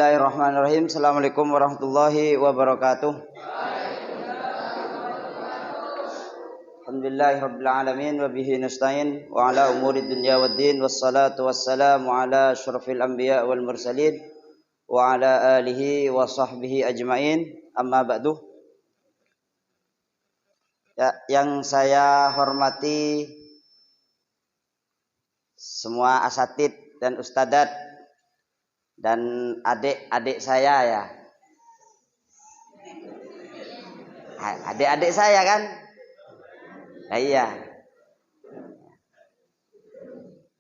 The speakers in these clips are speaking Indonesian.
Bismillahirrahmanirrahim. Assalamualaikum warahmatullahi wabarakatuh. Alhamdulillahirabbil alamin wa bihi nasta'in wa ala umuri dunya waddin wassalatu wassalamu ala asyrafil anbiya wal mursalin wa ala alihi wa sahbihi ajmain. Amma ba'du. Ya, yang saya hormati semua asatid dan ustadzat dan adik-adik saya ya. Adik-adik saya kan? Nah, iya.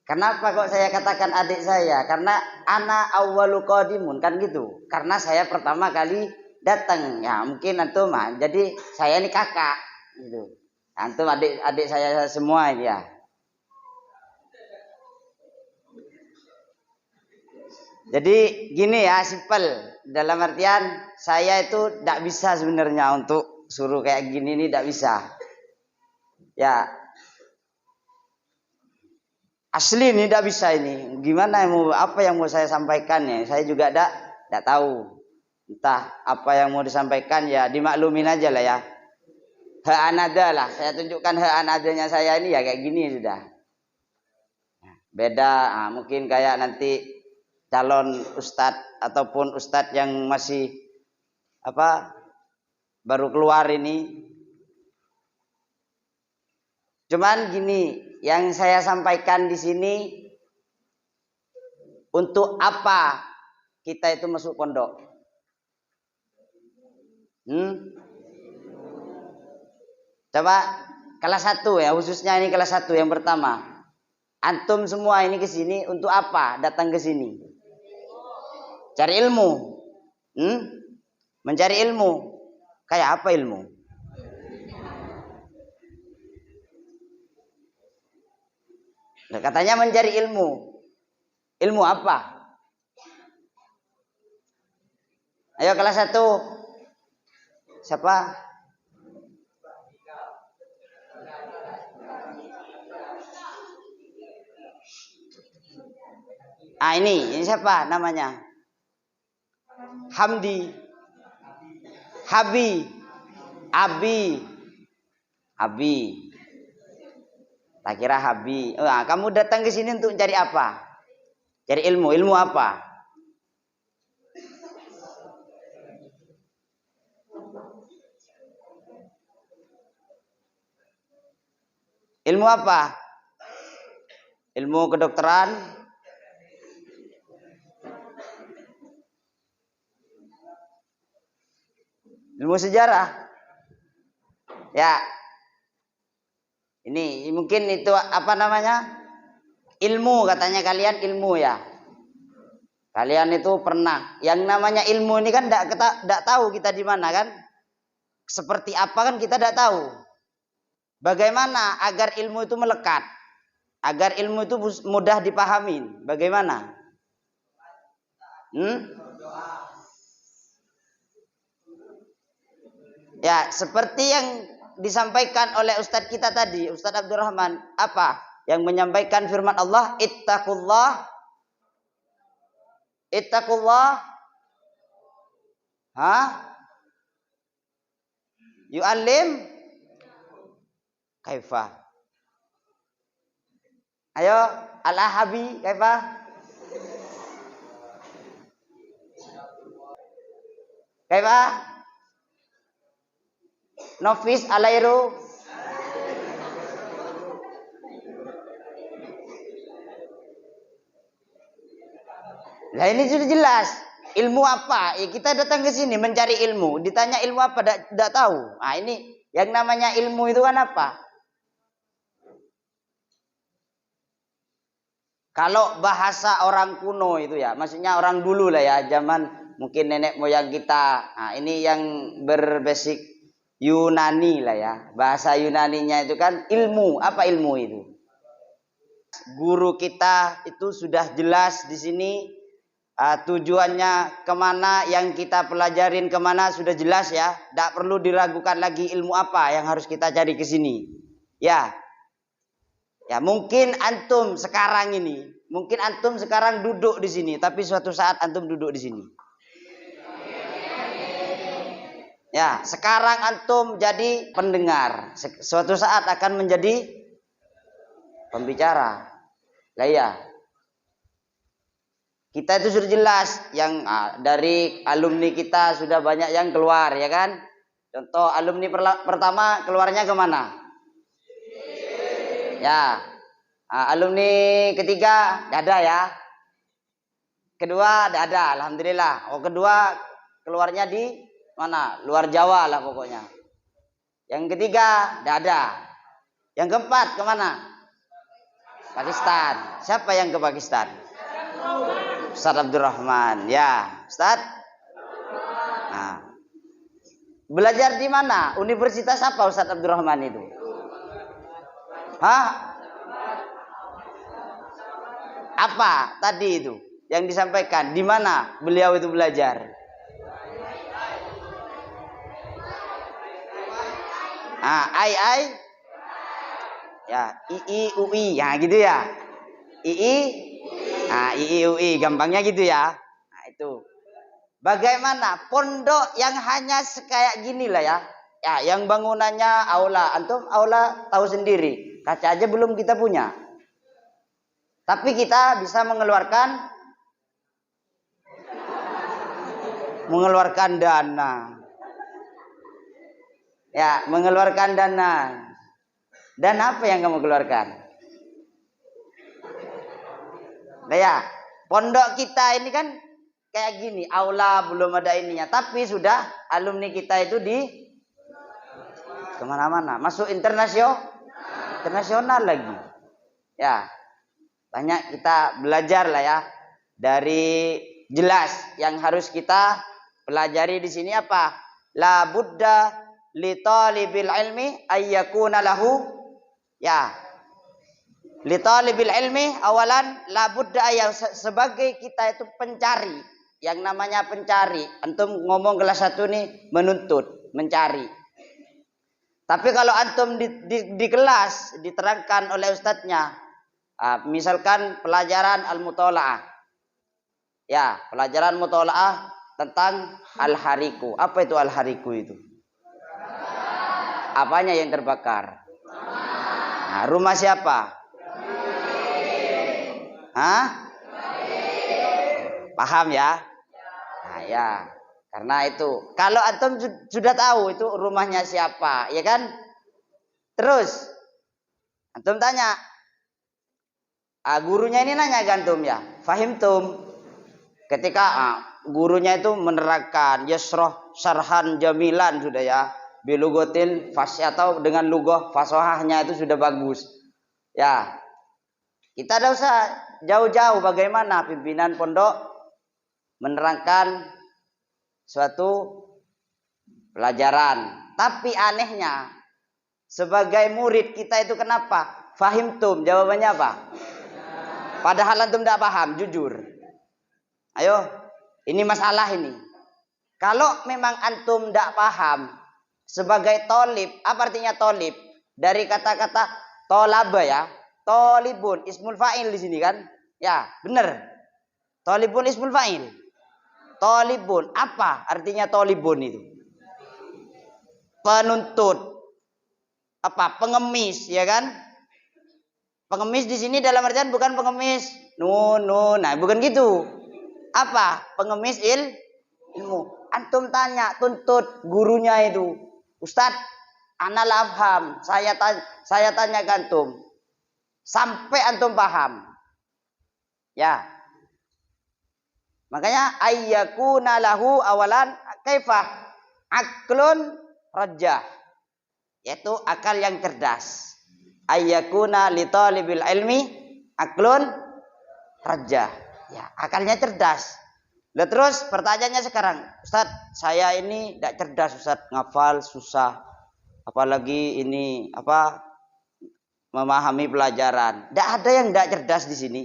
Kenapa kok saya katakan adik saya? Karena ana awwalu qadimun kan gitu. Karena saya pertama kali datang. Ya, mungkin antum jadi saya ini kakak gitu. Antum adik-adik saya semua ya. Jadi gini ya, simpel. Dalam artian saya itu tidak bisa sebenarnya untuk suruh kayak gini ini tidak bisa. Ya, asli ini tidak bisa ini. Gimana apa yang mau saya sampaikan ya? Saya juga tidak tahu. Entah apa yang mau disampaikan ya dimaklumin aja lah ya. Hak anada lah. Saya tunjukkan hak anadanya saya ini ya kayak gini sudah. Beda, mungkin kayak nanti calon ustadz ataupun ustadz yang masih baru keluar ini. Cuman gini, yang saya sampaikan di sini, untuk apa kita itu masuk pondok? Coba kelas 1 ya, khususnya ini kelas 1 yang pertama. Antum semua ini ke sini untuk apa? Datang ke sini. Cari ilmu. Mencari ilmu. Kayak apa ilmu? Nah, katanya mencari ilmu. Ilmu apa? Ayo kelas 1. Siapa? Ini siapa namanya? Hamdi, Habi, Abi. Tak kira Habi. Kamu datang ke sini untuk cari apa? Cari ilmu. Ilmu apa? Ilmu apa? Ilmu kedokteran? Ilmu sejarah. Ya. Ini mungkin itu apa namanya? Ilmu katanya kalian ilmu ya. Kalian itu pernah. Yang namanya ilmu ini kan tidak tahu kita di mana kan? Seperti apa kan kita tidak tahu. Bagaimana agar ilmu itu melekat? Agar ilmu itu mudah dipahami. Bagaimana? Ya, seperti yang disampaikan oleh Ustadz kita tadi, Ustadz Abdurrahman, apa? Yang menyampaikan firman Allah, Ittaqullah. Yu'allim kaifa. Ayo, al-ahabi kaifa. Kaifa? Nofis alairu. Nah ini sudah jelas. Ilmu apa? Ya, kita datang ke sini mencari ilmu. Ditanya ilmu apa? Tidak tahu. Nah ini yang namanya ilmu itu kan apa? Kalau bahasa orang kuno itu ya, maksudnya orang dulu lah ya, zaman mungkin nenek moyang kita. Nah ini yang berbasic Yunani lah ya. Bahasa Yunaninya itu kan ilmu. Apa ilmu itu? Guru kita itu sudah jelas di sini tujuannya kemana, yang kita pelajarin kemana sudah jelas ya. Tidak perlu diragukan lagi ilmu apa yang harus kita cari ke sini. Ya, mungkin antum sekarang duduk di sini, tapi suatu saat antum duduk di sini. Ya, sekarang antum jadi pendengar, suatu saat akan menjadi pembicara. Lah ya. Kita itu sudah jelas yang dari alumni kita sudah banyak yang keluar, ya kan? Contoh alumni pertama keluarnya kemana? Ya, alumni ketiga ada ya. Kedua ada, alhamdulillah. Oh, kedua keluarnya di mana? Luar Jawa lah pokoknya. Yang ketiga ada. Yang keempat kemana? Pakistan. Siapa yang ke Pakistan? Ustaz Abdurrahman. Ya, Ustaz. Nah, belajar di mana? Universitas apa Ustaz Abdurrahman itu? Hah? Apa tadi itu yang disampaikan? Di mana beliau itu belajar? I ya, II, ya gitu ya. II, gampangnya gitu ya. Nah, itu. Bagaimana pondok yang hanya kayak gini lah ya. Ya, yang bangunannya aula. Antum aula tahu sendiri. Kaca aja belum kita punya. Tapi kita bisa mengeluarkan dana. Ya, mengeluarkan dana. Dan apa yang kamu keluarkan? Nah ya, pondok kita ini kan kayak gini, aula belum ada ininya, tapi sudah alumni kita itu di kemana-mana, masuk internasional lagi. Ya, banyak kita belajar lah ya. Dari jelas yang harus kita pelajari di sini apa? La budda li talibil ilmi ayyakuna lahu, ya, li talibil ilmi awalan la budda yang sebagai kita itu pencari. Yang namanya pencari, antum ngomong kelas 1 nih menuntut, mencari. Tapi kalau antum di kelas diterangkan oleh ustadznya, misalkan pelajaran al-mutola'ah, ya, pelajaran mutola'ah tentang al-hariku. Apa itu al-hariku itu? Apanya yang terbakar? Nah, rumah siapa? Hah? Paham ya? Nah, ya. Karena itu, kalau antum sudah tahu itu rumahnya siapa, ya kan? Terus antum tanya, gurunya ini nanya gantum ya, fahimtum. Ketika gurunya itu menerangkan yasroh syarhan jamilan sudah ya, bilugotil fasih atau dengan lugoh fasohahnya itu sudah bagus. Ya, kita tidak usah jauh-jauh bagaimana pimpinan pondok menerangkan suatu pelajaran. Tapi anehnya sebagai murid kita itu kenapa? Fahimtum, jawabannya apa? Padahal antum tidak paham, jujur. Ayo, ini masalah ini. Kalau memang antum tidak paham sebagai tolib, apa artinya tolib? Dari kata-kata tolaba ya, tolibun, ismul fa'il di sini kan? Ya, benar. Tolibun ismul fa'il. Tolibun, apa artinya tolibun itu? Penuntut. Apa? Pengemis, ya kan? Pengemis di sini dalam artian bukan pengemis nah bukan gitu. Apa? Pengemis ilmu. Antum tanya, tuntut gurunya itu, Ustadz, ana la afham. Saya tanya ke antum sampai antum paham. Ya. Makanya ayyakuna lahu awalan kaifah aklun rajah, yaitu akal yang cerdas. Ayyakuna li talibil ilmi aklun rajah. Ya, akalnya cerdas. Lah terus pertanyaannya sekarang, Ustaz, saya ini tidak cerdas Ustaz, ngafal susah. Apalagi ini memahami pelajaran. Tidak ada yang tidak cerdas di sini.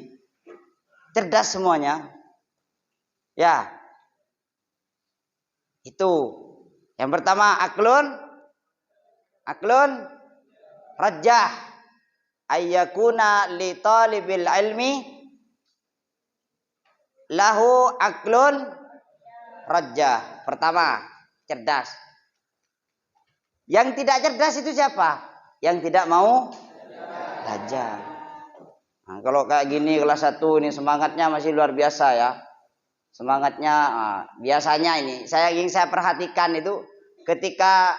Cerdas semuanya. Ya. Itu. Yang pertama aklun rajah. Ayyakuna li talibil ilmi lahu aklun rajah. Pertama, cerdas. Yang tidak cerdas itu siapa? Yang tidak mau belajar. Nah, kalau kayak gini kelas 1 ini semangatnya masih luar biasa ya. Semangatnya biasanya ini yang saya perhatikan itu ketika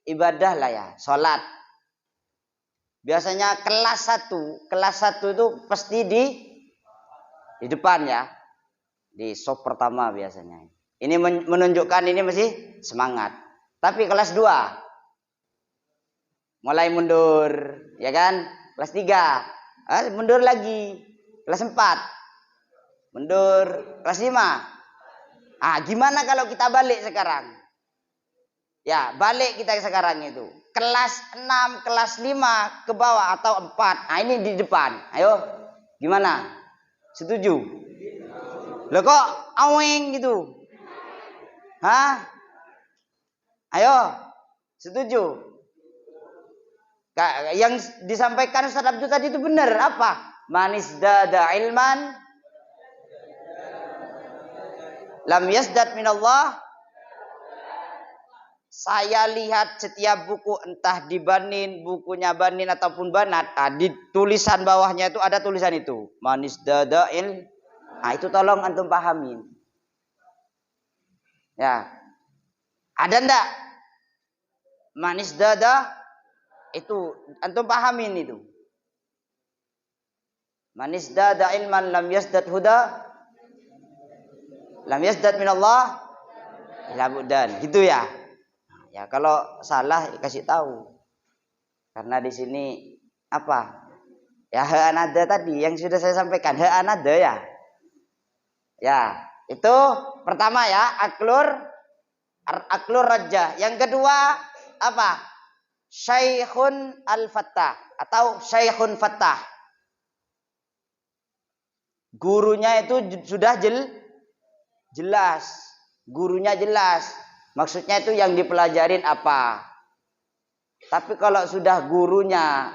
ibadah lah ya, sholat. Biasanya kelas 1 itu pasti di depan ya. Di sop pertama biasanya. Ini menunjukkan ini masih semangat. Tapi kelas 2 mulai mundur, ya kan? Kelas 3 mundur lagi. Kelas 4 mundur. Kelas 5. Gimana kalau kita balik sekarang? Ya, balik kita sekarang itu. Kelas 6, kelas 5 ke bawah atau 4. Ini di depan. Ayo, gimana? Setuju? Loh kok aweng gitu? Ayo, setuju? Yang disampaikan Ustaz Abdul tadi itu benar apa? Manis dada ilman lam yasdad minallah. Saya lihat setiap buku entah di Banin, bukunya Banin ataupun Banat, di tulisan bawahnya itu ada tulisan itu. Manis dada il. Itu tolong antum pahamin. Ya. Ada ndak? Manis dada itu antum pahamin itu. Manis dada ilman lam yasdad huda. Lam yasdad minallah ila budan. Gitu ya. Ya kalau salah kasih tahu. Karena di sini apa? Ya anada tadi yang sudah saya sampaikan, anada ya. Ya, itu pertama ya, aklur rajah. Yang kedua apa? Syekhun al-fattah atau syekhun fattah. Gurunya itu sudah jelas. Gurunya jelas. Maksudnya itu yang dipelajarin apa. Tapi kalau sudah gurunya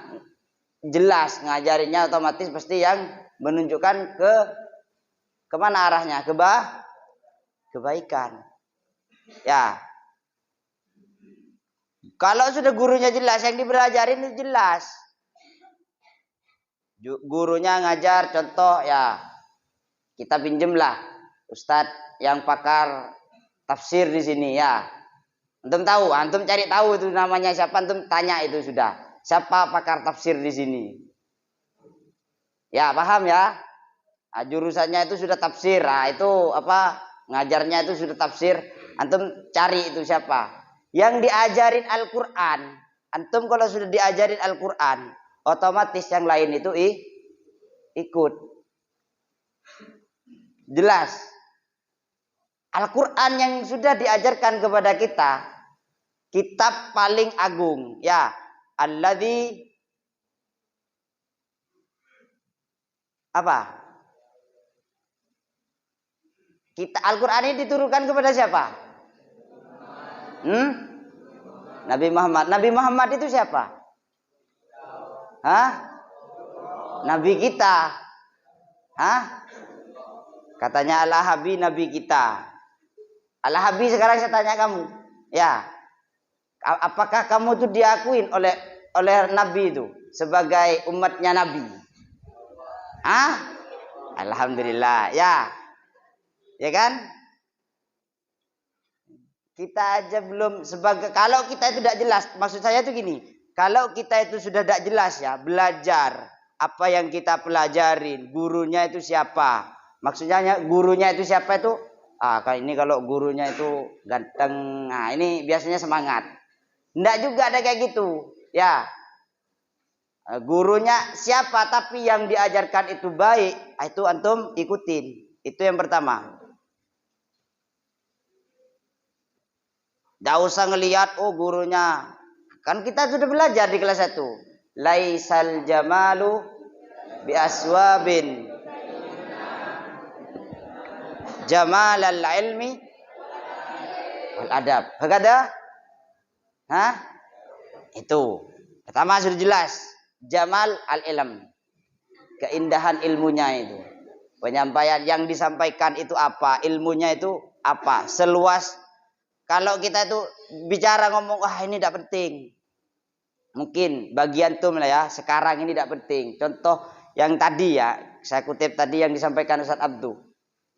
jelas ngajarinnya, otomatis pasti yang menunjukkan kemana arahnya? Kebaikan. Ya. Kalau sudah gurunya jelas, yang dipelajarin itu jelas. Gurunya ngajar, contoh ya, kita pinjemlah Ustadz yang pakar tafsir di sini ya. Antum tahu, antum cari tahu itu namanya siapa, antum tanya itu sudah. Siapa pakar tafsir di sini? Ya, paham ya? Jurusannya itu sudah tafsir. Itu apa? Ngajarnya itu sudah tafsir. Antum cari itu siapa? Yang diajarin Al-Qur'an. Antum kalau sudah diajarin Al-Qur'an, otomatis yang lain itu ikut. Jelas. Al-Quran yang sudah diajarkan kepada kita, kitab paling agung, ya, alladzi apa? Al-Quran ini diturunkan kepada siapa? Nabi Muhammad. Nabi Muhammad itu siapa? Nabi kita. Katanya Al-Habi Nabi kita. Al-Habi sekarang saya tanya kamu, ya, apakah kamu itu diakuin oleh Nabi itu sebagai umatnya Nabi? Alhamdulillah, ya kan? Kita aja belum kalau kita itu tidak jelas, maksud saya itu gini, kalau kita itu sudah tidak jelas ya, belajar apa yang kita pelajarin, gurunya itu siapa? Maksudnya gurunya itu siapa itu? Ini kalau gurunya itu ganteng, ini biasanya semangat. Enggak juga ada kayak gitu, ya. Gurunya siapa tapi yang diajarkan itu baik, itu antum ikutin. Itu yang pertama. Enggak usah ngelihat gurunya. Kan kita sudah belajar di kelas 1. Laisal jamalu bi aswabin jamalal ilmi wal adab. Hakada? Itu. Pertama sudah jelas. Jamal al-ilm. Keindahan ilmunya itu. Penyampaian yang disampaikan itu apa? Ilmunya itu apa? Seluas Kalau kita itu bicara ngomong, wah ini tidak penting. Mungkin bagian tuh lah ya, sekarang ini tidak penting. Contoh yang tadi ya, saya kutip tadi yang disampaikan Ustaz Abdu.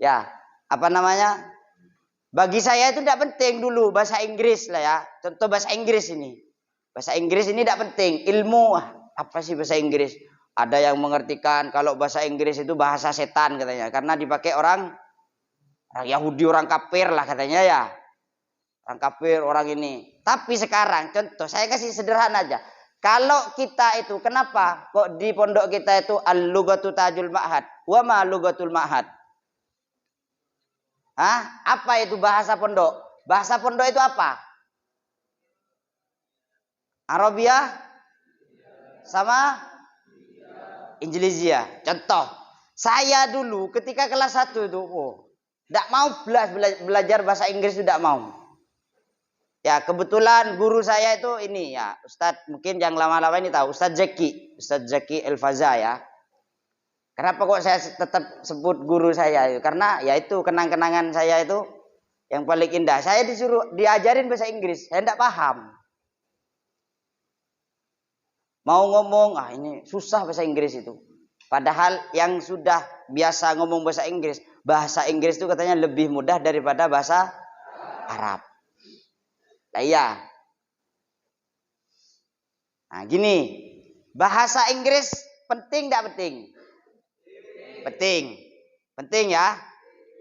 Ya, apa namanya? Bagi saya itu tidak penting dulu bahasa Inggris lah ya. Contoh bahasa Inggris ini. Bahasa Inggris ini tidak penting. Ilmu, apa sih bahasa Inggris? Ada yang mengartikan kalau bahasa Inggris itu bahasa setan katanya. Karena dipakai orang Yahudi, orang kafir lah katanya ya. Orang kafir, orang ini. Tapi sekarang contoh, saya kasih sederhana aja. Kalau kita itu, kenapa kok di pondok kita itu al-lugatu tajul ma'had? Wa ma lugatul ma'had? Hah? Apa itu bahasa pondok? Bahasa pondok itu apa? Arabia sama Injilizia. Contoh, saya dulu ketika kelas 1 itu, tidak mau belajar bahasa Inggris, tidak mau. Ya, kebetulan guru saya itu ini ya, Ustadz, mungkin yang lama-lama ini tahu, Ustadz Zaki El-Faza ya. Kenapa kok saya tetap sebut guru saya itu? Karena ya itu kenang-kenangan saya itu yang paling indah. Saya disuruh diajarin bahasa Inggris, saya tidak paham. Mau ngomong, ini susah bahasa Inggris itu. Padahal yang sudah biasa ngomong bahasa Inggris itu katanya lebih mudah daripada bahasa Arab. Nah, iya. Nah, gini, bahasa Inggris penting tidak penting? Penting ya,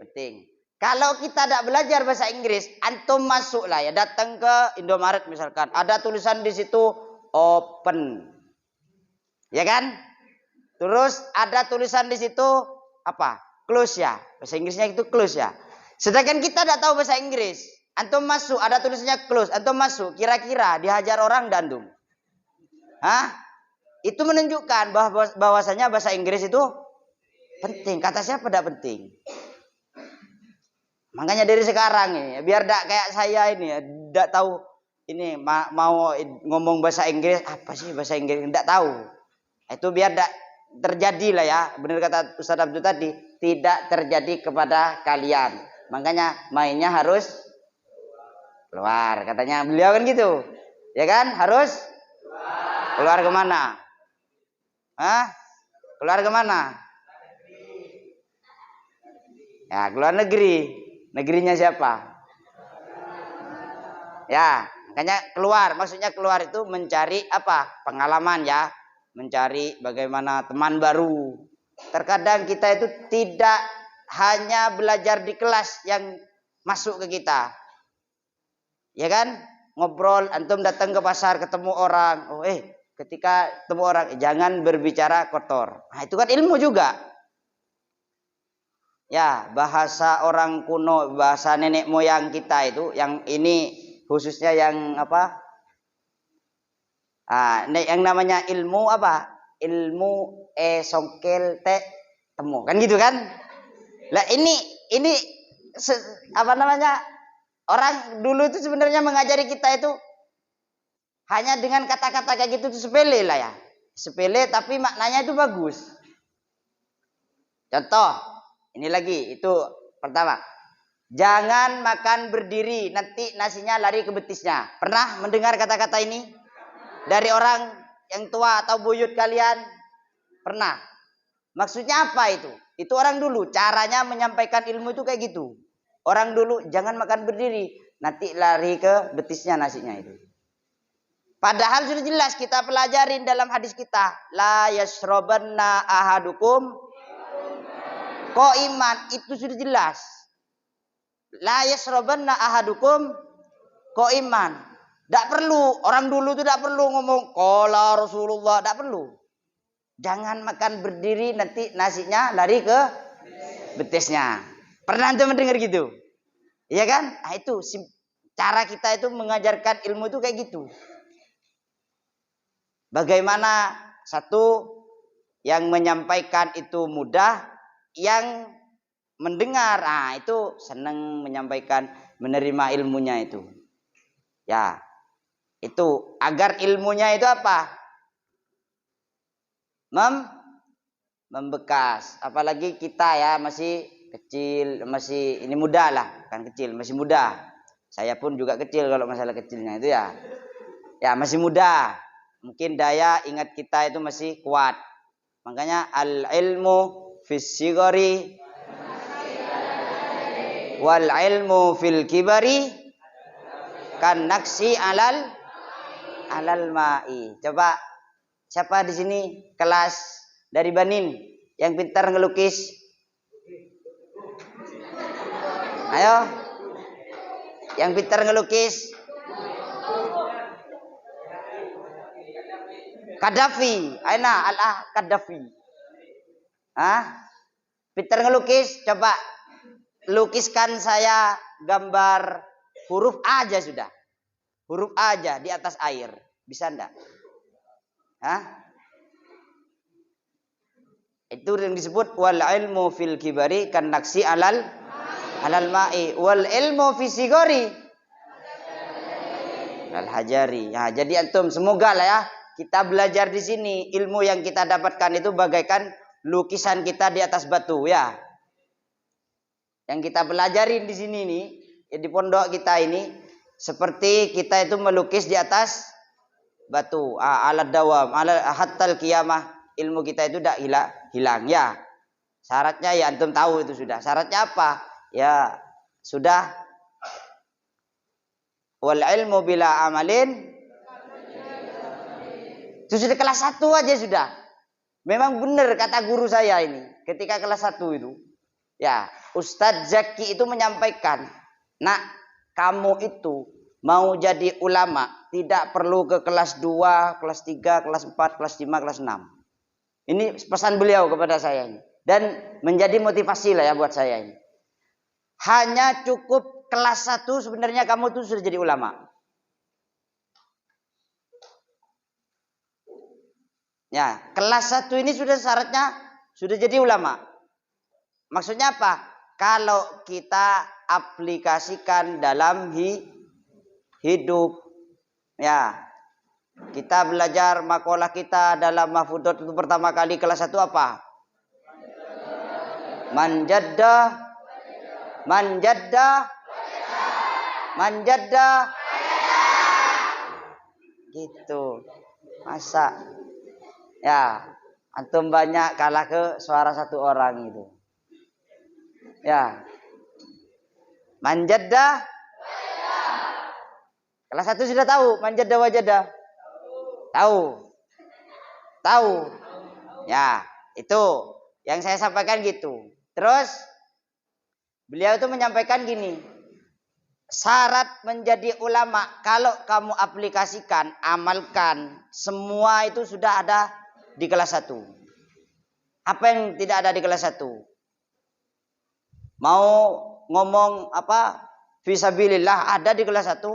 penting. Kalau kita tidak belajar bahasa Inggris, antum masuklah ya, datang ke Indomaret misalkan, ada tulisan di situ open, ya kan? Terus ada tulisan di situ apa? Close ya, bahasa Inggrisnya itu close ya. Sedangkan kita tidak tahu bahasa Inggris, antum masuk, ada tulisannya close, antum masuk, kira-kira dihajar orang dan antum. Hah? Itu menunjukkan bahwasanya bahasa Inggris itu penting. Kata siapa tidak penting? Makanya dari sekarang ini, biar tidak kayak saya ini, tidak tahu ini mau ngomong bahasa Inggris, apa sih bahasa Inggris, tidak tahu. Itu biar tidak terjadi lah ya, benar kata Ustaz Abdul tadi, tidak terjadi kepada kalian. Makanya mainnya harus keluar, katanya beliau kan gitu, ya kan? Harus keluar kemana? Hah? Keluar kemana? Ya, keluar negeri. Negerinya siapa? Ya, makanya keluar. Maksudnya keluar itu mencari apa? Pengalaman ya. Mencari bagaimana teman baru. Terkadang kita itu tidak hanya belajar di kelas yang masuk ke kita. Ya kan? Ngobrol, antum datang ke pasar ketemu orang. Ketika ketemu orang, jangan berbicara kotor. Nah, itu kan ilmu juga. Ya, bahasa orang kuno, bahasa nenek moyang kita itu, yang ini khususnya yang apa? Yang namanya ilmu apa? Ilmu songkel temu, kan gitu kan? Lah ini apa namanya? Orang dulu itu sebenarnya mengajari kita itu hanya dengan kata-kata kayak gitu, itu sepele lah ya. Sepele tapi maknanya itu bagus. Contoh, ini lagi, itu pertama. Jangan makan berdiri, nanti nasinya lari ke betisnya. Pernah mendengar kata-kata ini? Dari orang yang tua atau buyut kalian? Pernah? Maksudnya apa itu? Itu orang dulu, caranya menyampaikan ilmu itu kayak gitu. Orang dulu, jangan makan berdiri, nanti lari ke betisnya nasinya itu. Padahal sudah jelas kita pelajarin dalam hadis kita. La yashrobanna ahadukum iman, itu sudah jelas. La yasrobanna ahadukum iman. Tidak perlu, orang dulu itu tidak perlu ngomong qala Rasulullah, tidak perlu. Jangan makan berdiri, nanti nasinya lari ke betisnya. Pernah antum mendengar gitu? Iya kan? Nah, itu cara kita itu mengajarkan ilmu itu kayak gitu. Bagaimana satu yang menyampaikan itu mudah, yang mendengar, itu senang menyampaikan, menerima ilmunya itu. Ya, itu agar ilmunya itu apa? Membekas. Apalagi kita ya masih kecil, masih ini muda lah, kan kecil, masih muda. Saya pun juga kecil kalau masalah kecilnya itu ya. Ya masih muda. Mungkin daya ingat kita itu masih kuat. Makanya al-ilmu fis sigari wal ilmu fil kibari kan naksi alal ma'i. Coba siapa di sini kelas dari Banin yang pintar ngelukis? Ayo. Yang pintar ngelukis? Kadafi. Aina al-ah Kadafi. Hah? Pintar ngelukis? Coba lukiskan saya gambar huruf A aja sudah. Huruf A aja di atas air. Bisa enggak? Hah? Itu yang disebut wal ilmu fil kibari kan naksi alal ma'i wal ilmu fi sigari al hajari. Ya, jadi antum semoga lah ya kita belajar di sini ilmu yang kita dapatkan itu bagaikan lukisan kita di atas batu ya. Yang kita pelajarin di sini nih di pondok kita ini seperti kita itu melukis di atas batu. Alat dawam, hatal kiamah ilmu kita itu tidak hilang ya. Syaratnya ya antum tahu itu sudah. Syaratnya apa? Ya sudah. Wal ilmu bila amalin. Itu sudah kelas 1 aja sudah. Memang benar kata guru saya ini. Ketika kelas 1 itu. Ya, Ustadz Zaki itu menyampaikan. Nak, kamu itu mau jadi ulama. Tidak perlu ke kelas 2, kelas 3, kelas 4, kelas 5, kelas 6. Ini pesan beliau kepada saya ini. Dan menjadi motivasi lah ya buat saya ini. Hanya cukup kelas 1 sebenarnya kamu tuh sudah jadi ulama. Ya, kelas 1 ini sudah syaratnya sudah jadi ulama. Maksudnya apa? Kalau kita aplikasikan dalam hidup. Ya. Kita belajar makalah kita dalam mahfudot itu pertama kali kelas 1 apa? Manjadda. Gitu. Masa ya, antum banyak kalah ke suara 1 orang itu. Ya. Manjadda. Kelas 1 sudah tahu manjadda wajada. Tahu. Ya, itu yang saya sampaikan gitu. Terus beliau itu menyampaikan gini. Syarat menjadi ulama kalau kamu aplikasikan, amalkan, semua itu sudah ada di kelas 1. Apa yang tidak ada di kelas 1? Mau ngomong apa? Fisabilillah ada di kelas 1.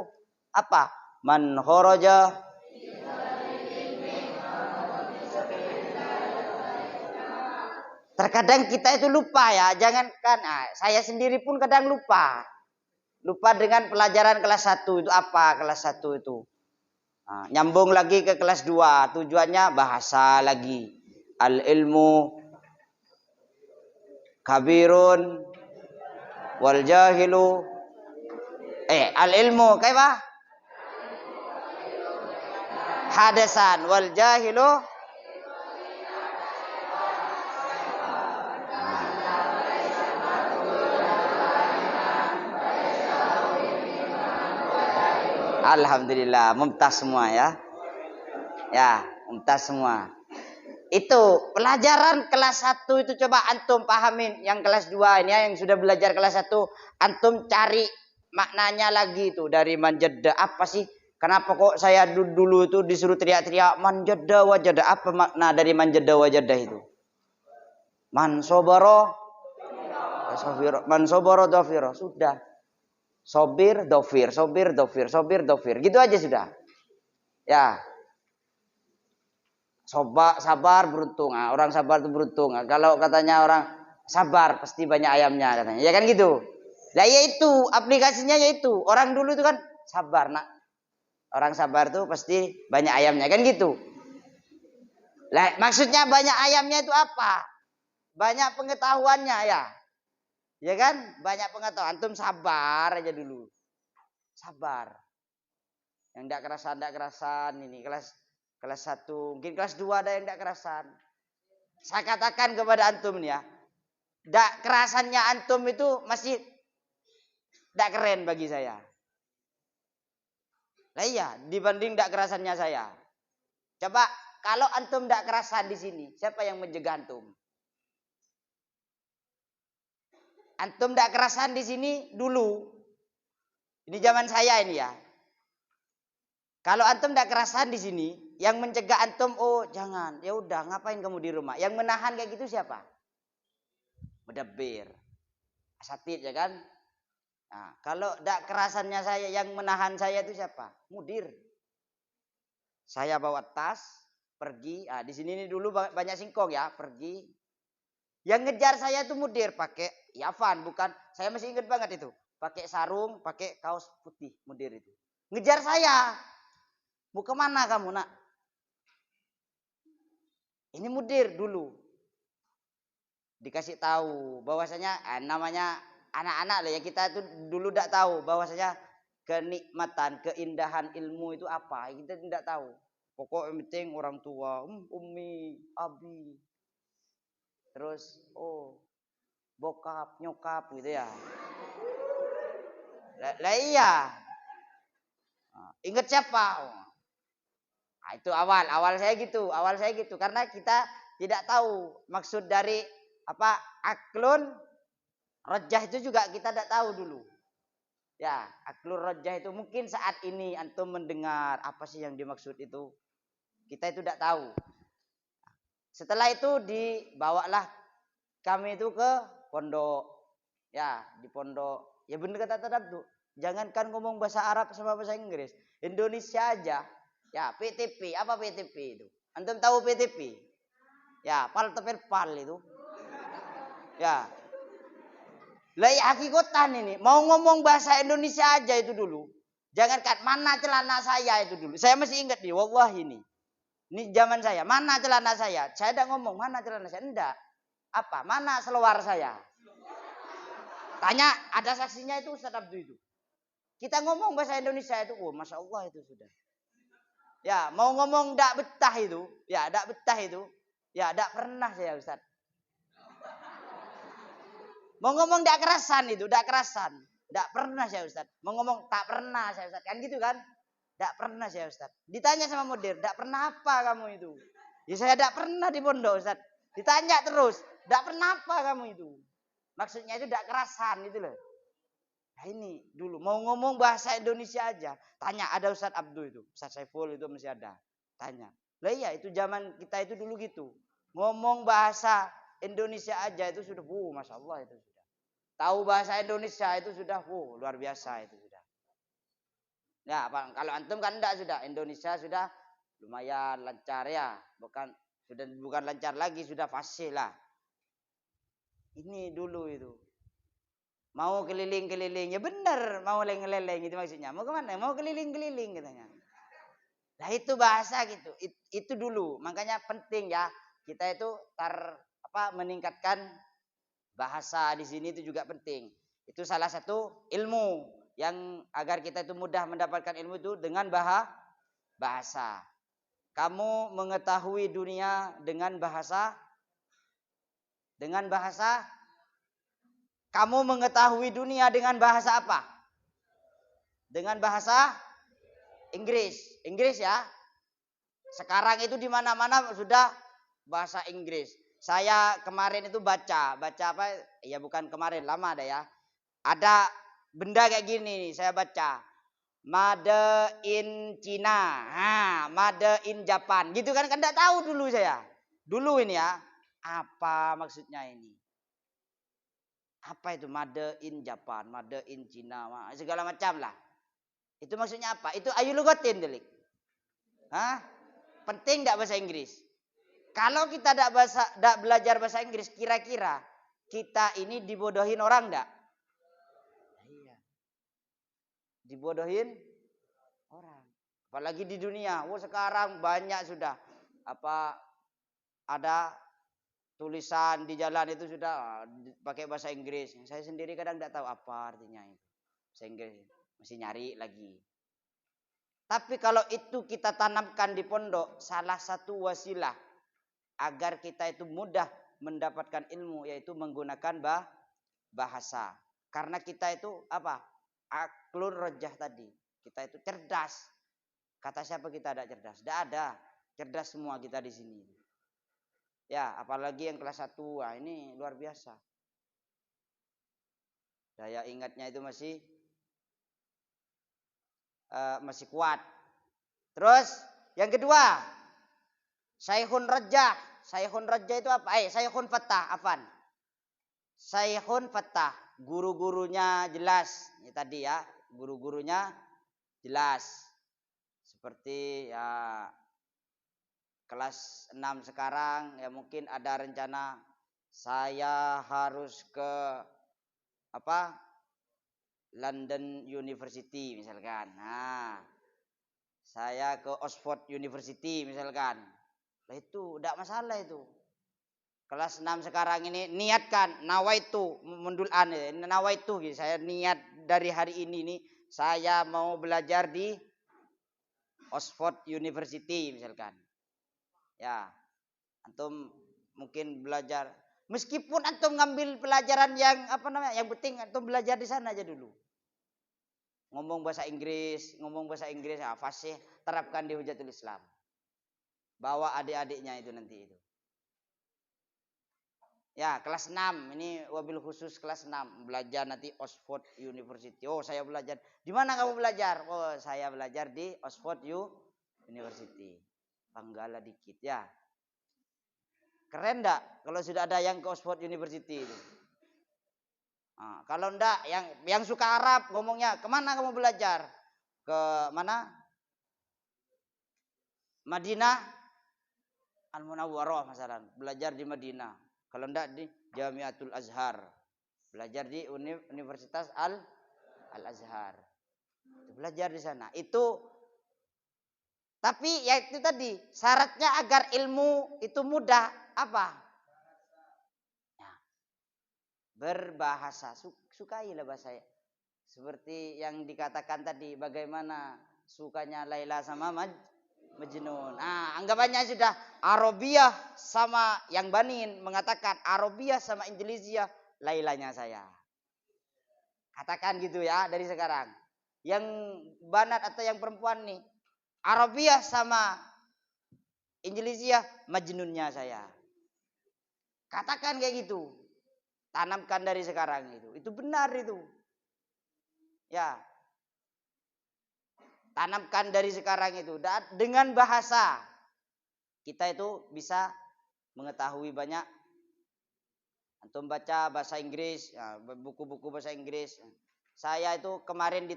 Apa? Man kharaja Terkadang kita itu lupa ya, jangankan saya sendiri pun kadang lupa. Lupa dengan pelajaran kelas 1 itu apa kelas 1 itu. Nyambung lagi ke kelas 2, tujuannya bahasa lagi. Al ilmu kabirun wal jahilu al ilmu kaifa? Hadasan wal jahilu Alhamdulillah, mumtaz semua ya. Ya, mumtaz semua. Itu pelajaran kelas 1 itu coba antum pahamin. Yang kelas 2 ini ya, yang sudah belajar kelas 1, antum cari maknanya lagi itu dari manjadda. Apa sih? Kenapa kok saya dulu itu disuruh teriak-teriak manjadda wajada? Apa makna dari manjadda wajada itu? Man sobaro dofiro. Sudah. Sobir dofir. Gitu aja sudah. Ya. Sabar beruntung. Orang sabar itu beruntung. Kalau katanya orang sabar pasti banyak ayamnya katanya. Ya kan gitu. Lah ya itu aplikasinya yaitu. Orang dulu itu kan sabar nak. Orang sabar itu pasti banyak ayamnya kan gitu. Lah maksudnya banyak ayamnya itu apa? Banyak pengetahuannya ya. Ya kan? Banyak pengetahuan. Antum sabar aja dulu. Sabar. Yang tidak kerasan ini kelas 1, mungkin kelas 2 ada yang tidak kerasan. Saya katakan kepada antum ya, tidak kerasannya antum itu masih tidak keren bagi saya. Nah iya, dibanding tidak kerasannya saya. Coba kalau antum tidak kerasan di sini, siapa yang mencegah antum? Antum tidak kerasan di sini dulu. Ini zaman saya ini ya. Kalau antum tidak kerasan di sini, yang mencegah antum, oh jangan, ya udah, ngapain kamu di rumah? Yang menahan kayak gitu siapa? Mudabbir, asatid ya kan? Nah, kalau tidak kerasannya saya, yang menahan saya itu siapa? Mudir. Saya bawa tas, pergi. Ah, di sini ini dulu banyak singkong ya, pergi. Yang ngejar saya itu mudir pakai Yavan, bukan? Saya masih ingat banget itu. Pakai sarung, pakai kaos putih, mudir itu. Ngejar saya. Mau kemana kamu nak? Ini mudir dulu. Dikasih tahu bahwasanya namanya anak-anak lah ya, kita itu dulu tidak tahu bahwasanya kenikmatan, keindahan ilmu itu apa. Kita tidak tahu. Pokok yang penting orang tua, umi, abi. Terus bokap, nyokap gitu ya. Lah iya. Ingat siapa? Nah, itu awal saya gitu karena kita tidak tahu maksud dari apa aklun rojah itu juga kita tidak tahu dulu. Ya, aklun rojah itu mungkin saat ini antum mendengar apa sih yang dimaksud itu. Kita itu tidak tahu. Setelah itu dibawalah kami itu ke pondok. Ya, di pondok. Ya benar kata Tadab tuh. Jangankan ngomong bahasa Arab sama bahasa Inggris. Indonesia aja. Ya, PTP. Apa PTP itu? Antum tahu PTP? Ya, pal tepel pal itu. Ya. Lah ya hakikatan ini. Mau ngomong bahasa Indonesia aja itu dulu. Jangankan mana celana saya itu dulu. Saya masih ingat nih, wallahi ini. Ini zaman saya. Mana celana saya? Saya tidak ngomong mana celana saya. Enggak. Apa? Mana selawar saya? Tanya, ada saksinya itu Ustaz Abdu itu. Kita ngomong bahasa Indonesia itu, Masya Allah itu sudah. Ya, mau ngomong tidak betah itu. Ya, tidak betah itu. Ya, tidak pernah saya Ustaz. Mau ngomong tidak kerasan itu, tidak kerasan. Tidak pernah saya Ustaz. Mau ngomong tak pernah saya Ustaz. Kan gitu kan? Tidak pernah saya Ustaz. Ditanya sama mudir, tidak pernah apa kamu itu? Ya saya tidak pernah di pondok Ustaz. Ditanya terus, tidak pernah apa kamu itu? Maksudnya itu tidak kerasan itu loh. Nah ini dulu mau ngomong bahasa Indonesia aja. Tanya ada Ustaz Abdu itu. Ustaz Saiful itu masih ada. Tanya. Lah iya itu zaman kita itu dulu gitu. Ngomong bahasa Indonesia aja itu sudah Masya Allah itu sudah. Tahu bahasa Indonesia itu sudah luar biasa itu sudah. Ya kalau antum kan enggak sudah. Indonesia sudah lumayan lancar ya. Bukan lancar lagi, sudah fasih lah. Ini dulu itu. Mau keliling-keliling. Ya benar mau leleng-leleng itu maksudnya. Mau kemana? Mau keliling-keliling katanya. Nah itu bahasa gitu. Itu dulu. Makanya penting ya. Kita itu meningkatkan bahasa di sini itu juga penting. Itu salah satu ilmu yang agar kita itu mudah mendapatkan ilmu itu dengan bahasa. Kamu mengetahui dunia dengan bahasa kamu mengetahui dunia dengan bahasa apa? Dengan bahasa Inggris. Inggris ya. Sekarang itu di mana-mana sudah bahasa Inggris. Saya kemarin itu baca apa? Ya bukan kemarin, lama ada ya. Ada benda kayak gini nih, saya baca. Made in China, made in Japan. Gitu kan enggak tahu dulu saya. Dulu ini ya. Apa maksudnya ini? Apa itu made in Japan, made in China, segala macam lah. Itu maksudnya apa? Itu ayu lugatin delik. Penting enggak bahasa Inggris? Kalau kita tidak belajar bahasa Inggris, kira-kira kita ini dibodohin orang enggak? Iya. Dibodohin orang. Apalagi di dunia. Sekarang banyak sudah ada tulisan di jalan itu sudah pakai bahasa Inggris. Saya sendiri kadang tidak tahu apa artinya itu. Bahasa Inggris. Mesti nyari lagi. Tapi kalau itu kita tanamkan di pondok, salah satu wasilah agar kita itu mudah mendapatkan ilmu, yaitu menggunakan bahasa. Karena kita itu apa? Aklur rojah tadi. Kita itu cerdas. Kata siapa kita ada cerdas? Tidak ada. Cerdas semua kita di sini. Ya, apalagi yang kelas 1. Wah, ini luar biasa. Daya ingatnya itu masih kuat. Terus yang kedua, Syekhun Rajah. Syekhun Rajah itu apa? Syekhun Fattah, afan. Syekhun Fattah, guru-gurunya jelas. Ini tadi ya, guru-gurunya jelas. Seperti ya kelas 6 sekarang ya mungkin ada rencana saya harus ke London University misalkan. Nah, saya ke Oxford University misalkan. Nah, itu tidak masalah itu. Kelas 6 sekarang ini niatkan nawaitu mundul'an, nawaitu gitu. Saya niat dari hari ini nih saya mau belajar di Oxford University misalkan. Ya, antum mungkin belajar meskipun antum ngambil pelajaran yang yang penting antum belajar di sana aja dulu. Ngomong bahasa Inggris, fasih terapkan di Hujatul Islam. Bawa adik-adiknya itu nanti itu. Ya, kelas 6. Ini wabil khusus kelas 6. Belajar nanti Oxford University. Oh, saya belajar. Di mana kamu belajar? Oh, saya belajar di Oxford University. Panggala dikit ya. Keren enggak kalau sudah ada yang ke Oxford University itu? Nah, kalau enggak, yang suka Arab ngomongnya, kemana kamu belajar? Ke mana? Madinah Al-Munawwarah masalah. Belajar di Madinah. Kalau enggak di Jamiatul Azhar. Belajar di Universitas Al-Azhar. Belajar di sana. Itu tapi ya itu tadi, syaratnya agar ilmu itu mudah apa? Ya, berbahasa. Sukailah bahasa. Seperti yang dikatakan tadi, bagaimana sukanya Laila sama Majnun. Nah, anggapannya sudah Arabiah sama yang Banin mengatakan Arabiah sama Indonesia Lailanya saya. Katakan gitu ya dari sekarang. Yang banat atau yang perempuan nih, Arabiah sama Indonesia Majnunnya saya. Katakan kayak gitu. Tanamkan dari sekarang itu. Itu benar itu. Ya. Tanamkan dari sekarang itu. Dengan bahasa kita itu bisa mengetahui banyak. Antum baca bahasa Inggris, ya, buku-buku bahasa Inggris. Saya itu kemarin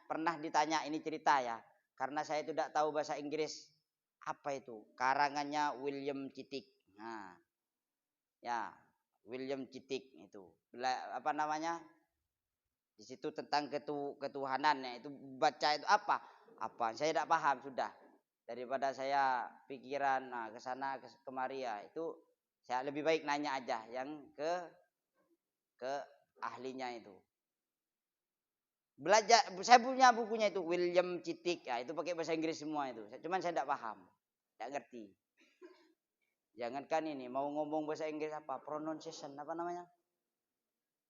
pernah ditanya, ini cerita ya. Karena saya itu tidak tahu bahasa Inggris. Apa itu? Karangannya William Cittick. Nah, ya, William Cittick itu. Apa namanya? Di situ tentang ketuhanan ya. Itu baca itu apa? Saya tidak paham sudah. Daripada saya pikiran ke sana kemari ya, itu saya lebih baik nanya aja yang ke ahlinya itu. Belajar, saya punya bukunya itu William Cittick ya, itu pakai bahasa Inggris semua itu. Cuman saya tidak paham, tidak ngerti. Jangankan ini mau ngomong bahasa Inggris apa pronunciation apa namanya?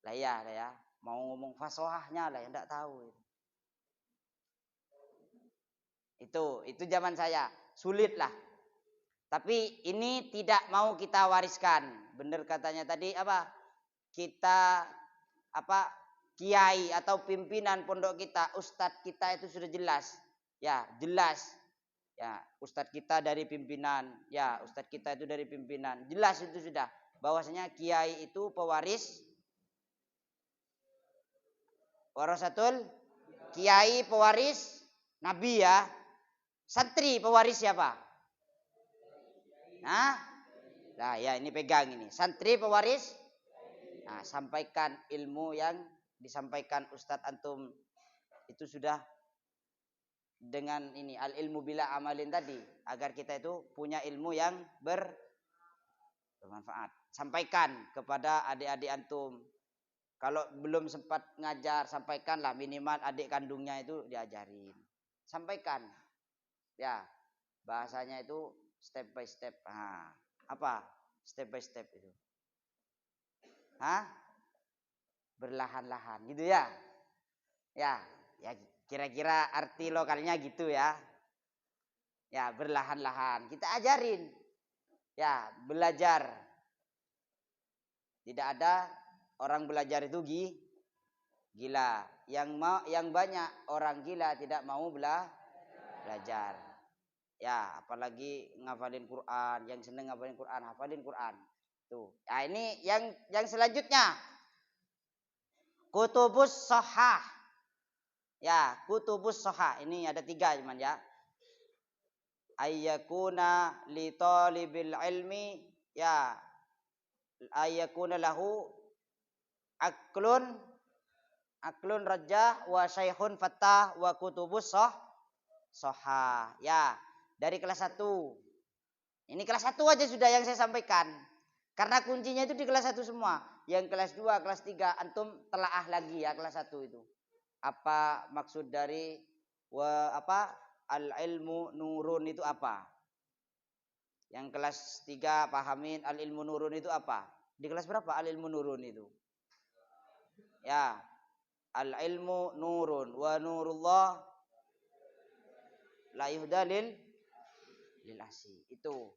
Lah ya, mau ngomong fasohahnya lah yang tidak tahu. Itu zaman saya sulit lah. Tapi ini tidak mau kita wariskan. Benar katanya tadi apa? Kita kiai atau pimpinan pondok kita, ustadz kita itu sudah jelas. Ya, jelas. Ya, ustadz kita dari pimpinan. Ya, ustadz kita itu dari pimpinan. Jelas itu sudah. Bahwasanya kiai itu pewaris warasatul, kiai pewaris nabi ya. Santri pewaris siapa? Nah ya ini pegang ini. Santri pewaris. Nah, sampaikan ilmu yang disampaikan Ustadz antum itu sudah dengan ini al ilmu bila amalin tadi, agar kita itu punya ilmu yang bermanfaat. Sampaikan kepada adik-adik antum. Kalau belum sempat ngajar, sampaikanlah minimal adik kandungnya itu diajarin. Sampaikan. Ya, bahasanya itu step by step. Nah, apa? Step by step itu. Hah? Berlahan-lahan gitu ya. Ya, ya kira-kira arti lokalnya gitu ya. Ya, berlahan-lahan. Kita ajarin. Ya, belajar. Tidak ada orang belajar itu gila. Yang banyak orang gila tidak mau belajar. Ya, apalagi ngafalin Quran, yang seneng ngafalin Quran, hafalin Quran. Tuh. Nah, ini yang selanjutnya. Kutubus Shahah. Ya, kutubus Shahah. Ini ada 3 cuman ya. Ayyakuna li talibil ilmi, ya, ayyakuna lahu aklun rajah wa syaikhun fattah wa kutubus soha. Ya, dari kelas 1. Ini kelas 1 aja sudah yang saya sampaikan. Karena kuncinya itu di kelas 1 semua. Yang kelas 2, kelas 3 antum telaah lagi ya kelas 1 itu. Apa maksud dari al ilmu nurun itu apa? Yang kelas 3 pahamin al ilmu nurun itu apa? Di kelas berapa al ilmu nurun itu? Ya, al ilmu nurun wa nurullah la yuhdalil lil asi. Itu.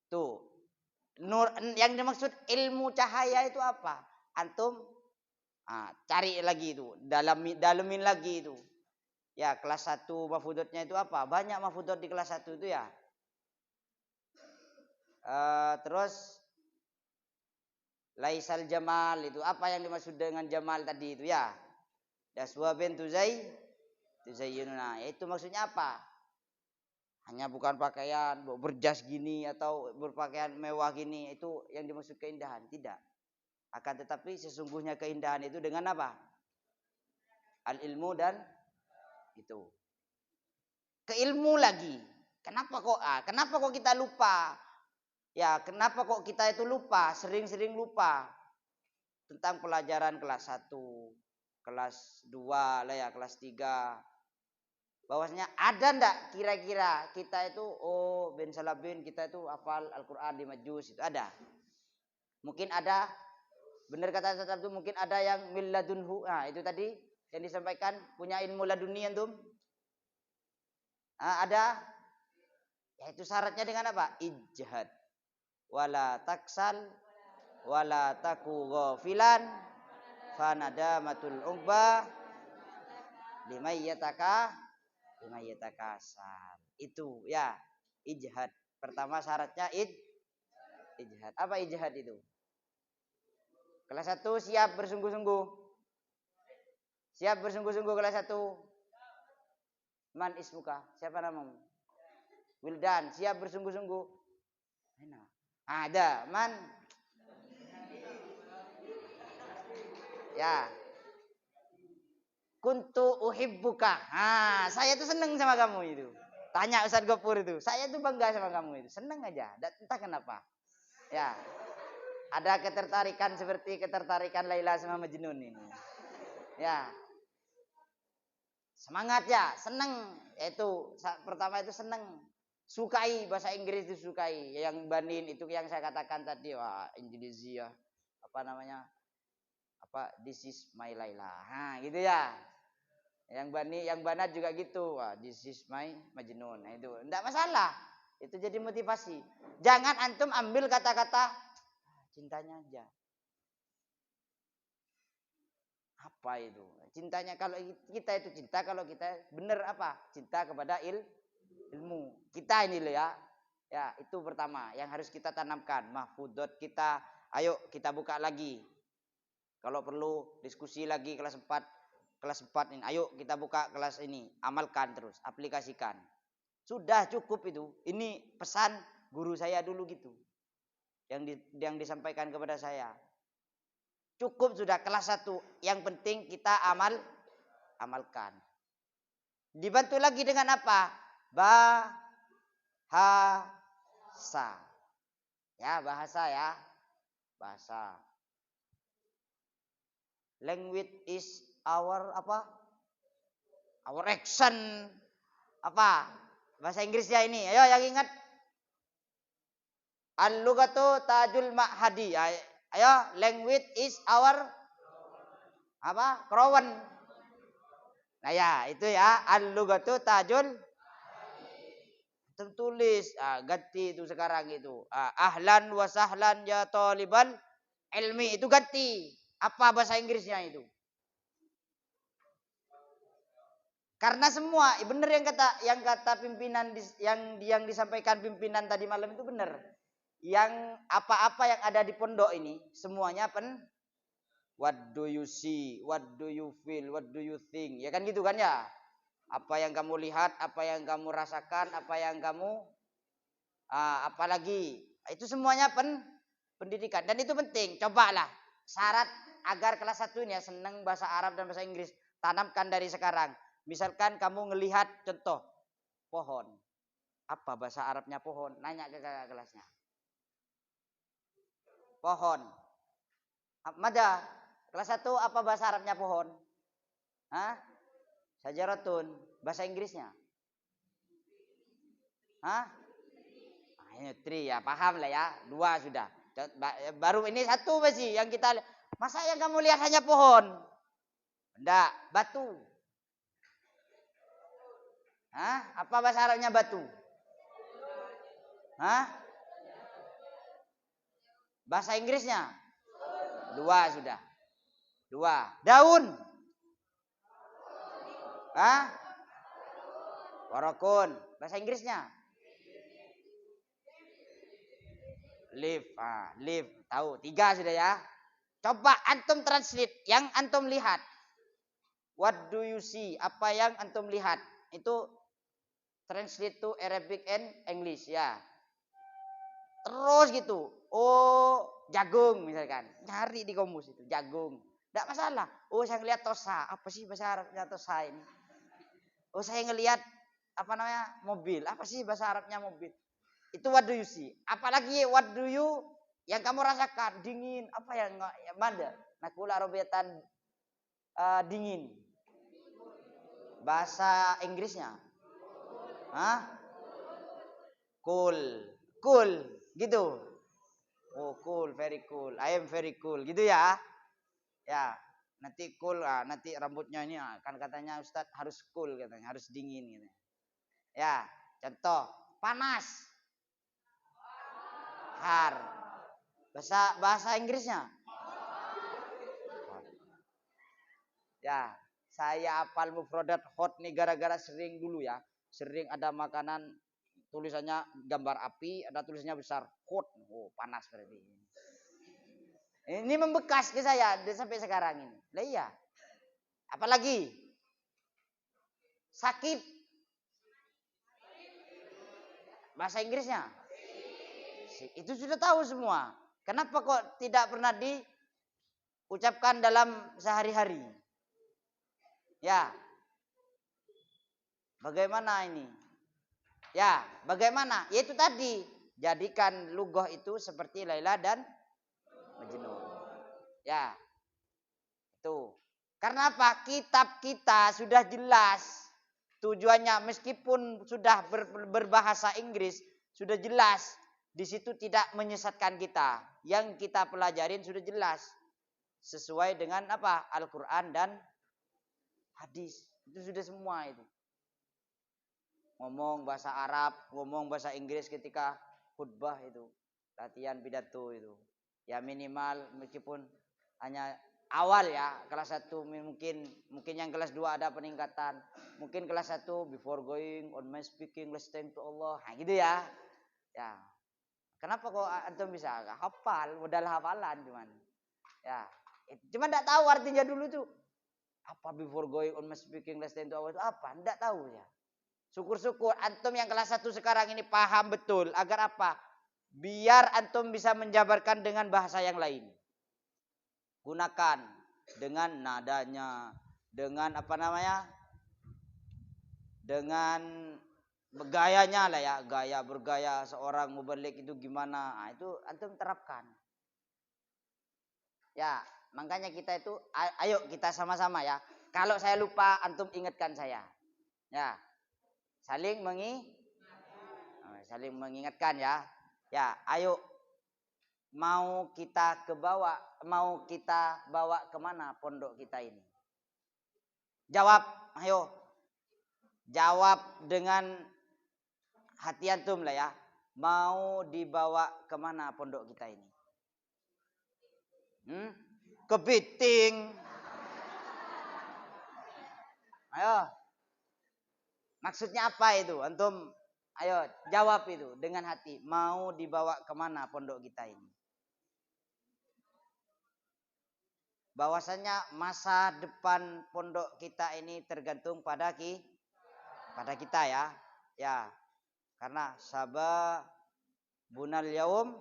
Tuh. Nur yang dimaksud ilmu cahaya itu apa? Antum cari lagi itu, dalemin lagi itu. Ya, kelas 1 mafudotnya itu apa? Banyak mafudot di kelas 1 itu ya. Terus laisal jamal itu apa yang dimaksud dengan jamal tadi itu ya? Daswa bin tuzayyinuna. Itu maksudnya apa? Hanya bukan pakaian berjas gini atau berpakaian mewah gini, itu yang dimaksud keindahan, tidak. Akan tetapi sesungguhnya keindahan itu dengan apa? Al ilmu dan itu. Keilmu lagi. Kenapa kok kita lupa? Ya, kenapa kok kita itu lupa, sering-sering lupa tentang pelajaran kelas 1, kelas 2 lah ya, kelas 3. Bahwasanya ada ndak kira-kira kita itu bin Salabin kita itu hafal Al-Qur'an di Majus itu ada. Mungkin ada, benar kata Ustaz Abdul, mungkin ada yang milladunhu. Nah, itu tadi yang disampaikan punya ilmu laduni antum. Ada. Ya, itu syaratnya dengan apa? Ijhad. Wala taksal wala taku ghafilan fanadamatul uqba limayyatakasal. Itu ya, ijhad. Pertama syaratnya ijhad. Apa ijhad itu? Kelas 1 siap bersungguh-sungguh. Siap bersungguh-sungguh kelas 1. Man ismuka? Siapa namamu? Wildan, siap bersungguh-sungguh. Enak. Ada, man. Ya. Kuntu uhibbuka. Saya tuh seneng sama kamu itu. Tanya Ustaz Gopur itu. Saya tuh bangga sama kamu itu. Seneng aja. Entah kenapa. Ya. Ada ketertarikan seperti ketertarikan Laila sama Majnun ini. Ya. Semangat ya, seneng. Itu pertama itu seneng. Sukai bahasa Inggris itu sukai. Yang banin itu yang saya katakan tadi, wah Indonesia apa namanya? This is my Laila. Gitu ya. Yang banat juga gitu. Wah, this is my Majnun. Nah, itu enggak masalah. Itu jadi motivasi. Jangan antum ambil kata-kata cintanya aja. Apa itu? Cintanya, kalau kita itu cinta, kalau kita benar apa? Cinta kepada ilmu. Kita ini loh ya. Ya, itu pertama yang harus kita tanamkan. Mahfudot kita, ayo kita buka lagi. Kalau perlu diskusi lagi kelas 4 ini. Ayo kita buka kelas ini, amalkan terus, aplikasikan. Sudah cukup itu. Ini pesan guru saya dulu gitu. Yang disampaikan kepada saya. Cukup sudah kelas 1. Yang penting kita amalkan. Dibantu lagi dengan apa? Bahasa. Ya, bahasa ya. Bahasa. Language is our apa? Our action. Apa? Bahasa Inggrisnya ini. Ayo yang ingat. Al-lughatu tajul ma'hadi. Ayo, language is our apa? Krowen. Nah ya, itu ya. Al-lughatu tajul. Tertulis, ganti itu sekarang itu. Ahlan wa sahlan ya talibal ilmi, itu ganti. Apa bahasa Inggrisnya itu? Karena semua benar yang kata pimpinan yang disampaikan pimpinan tadi malam itu benar. Yang apa-apa yang ada di pondok ini semuanya what do you see, what do you feel, what do you think, ya kan gitu kan ya? Apa yang kamu lihat, apa yang kamu rasakan, apa yang kamu apalagi itu semuanya pendidikan dan itu penting. Cobalah syarat agar kelas 1 ini ya senang bahasa Arab dan bahasa Inggris, tanamkan dari sekarang. Misalkan kamu ngelihat contoh pohon, apa bahasa Arabnya pohon? Nanya ke kakak kelasnya. Pohon. Mada, kelas 1 apa bahasa Arabnya pohon? Hah? Sajaratun. Bahasa Inggrisnya? Hah? Ini tree ya, paham lah ya. 2 sudah. Baru ini 1 masih yang kita. Masa yang kamu lihat hanya pohon? Enggak, batu. Hah? Apa bahasa Arabnya batu? Hah? Bahasa Inggrisnya? 2 sudah. 2. Daun. Hah? Warakun. Bahasa Inggrisnya? Leaf. Leaf. Tahu. 3 sudah ya. Coba antum translate yang antum lihat. What do you see? Apa yang antum lihat? Itu translate to Arabic and English ya. Terus gitu. Oh, jagung misalkan. Cari di komus itu, jagung. Enggak masalah. Oh, saya ngelihat tosa. Apa sih bahasa Arabnya tosa ini? Oh, saya ngelihat apa namanya? Mobil. Apa sih bahasa Arabnya mobil? Itu what do you see? Apalagi what do you yang kamu rasakan? Dingin. Apa yang mana? Nakula Arabiatan dingin. Bahasa Inggrisnya? Hah? Cool. Cool. Gitu. Oh, cool, very cool. I am very cool. Gitu ya. Ya, nanti cool, nanti rambutnya ini kan katanya Ustadz harus cool katanya, harus dingin gitu. Ya, contoh, panas. Har. Bahasa Inggrisnya? Ya, saya hafal mufradat hot nih gara-gara sering dulu ya. Sering ada makanan tulisannya gambar api, ada tulisannya besar hot. Oh, panas berarti. Ini membekas ke saya sampai sekarang ini. Lah iya. Apalagi sakit. Bahasa Inggrisnya? Itu sudah tahu semua. Kenapa kok tidak pernah diucapkan dalam sehari-hari? Ya. Bagaimana ini? Ya, bagaimana? Ya itu tadi. Jadikan lughah itu seperti Laila dan Majnun. Ya. Itu. Karena apa? Kitab kita sudah jelas tujuannya, meskipun sudah berbahasa Inggris, sudah jelas. Di situ tidak menyesatkan kita. Yang kita pelajarin sudah jelas. Sesuai dengan apa? Al-Quran dan hadis. Itu sudah semua itu. Ngomong bahasa Arab, ngomong bahasa Inggris ketika khutbah itu. Latihan pidato itu. Ya minimal meskipun hanya awal ya, kelas 1 mungkin yang kelas 2 ada peningkatan. Mungkin kelas 1 before going on my speaking let's thank to Allah. Nah, gitu ya. Ya. Kenapa kok antum bisa hafal, modal hafalan cuman. Ya. Cuman enggak tahu artinya dulu tuh. Apa before going on my speaking let's thank to Allah itu apa? Enggak tahu ya. Syukur-syukur antum yang kelas 1 sekarang ini paham betul agar apa? Biar antum bisa menjabarkan dengan bahasa yang lain. Gunakan dengan nadanya, dengan apa namanya? Dengan gayanya lah ya, bergaya seorang mubalik itu gimana? Nah, itu antum terapkan. Ya, Makanya kita itu, ayo kita sama-sama ya. Kalau saya lupa, antum ingatkan saya. Ya, saling mengingatkan ya. Ya, ayo mau kita bawa kemana pondok kita ini? Jawab, ayo. Jawab dengan hati antum lah ya. Mau dibawa kemana pondok kita ini? Kepiting. Ayo. Maksudnya apa itu? Antum, ayo jawab itu dengan hati. Mau dibawa kemana pondok kita ini? Bahwasanya masa depan pondok kita ini tergantung pada kita ya. Ya. Karena bunal yaum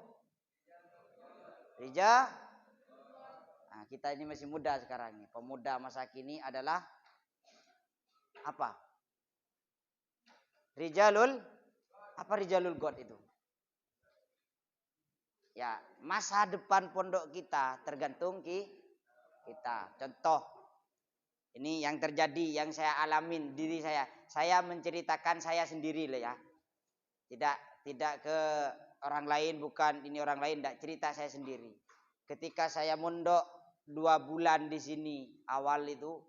rija. Nah, kita ini masih muda sekarang nih. Pemuda masa kini adalah apa? Apa rijalul god itu? Ya, masa depan pondok kita tergantung kita. Contoh, ini yang terjadi, yang saya alamin diri saya. Saya menceritakan saya sendiri lah ya. Tidak ke orang lain, bukan ini orang lain, tidak, cerita saya sendiri. Ketika saya mondok 2 bulan di sini, awal itu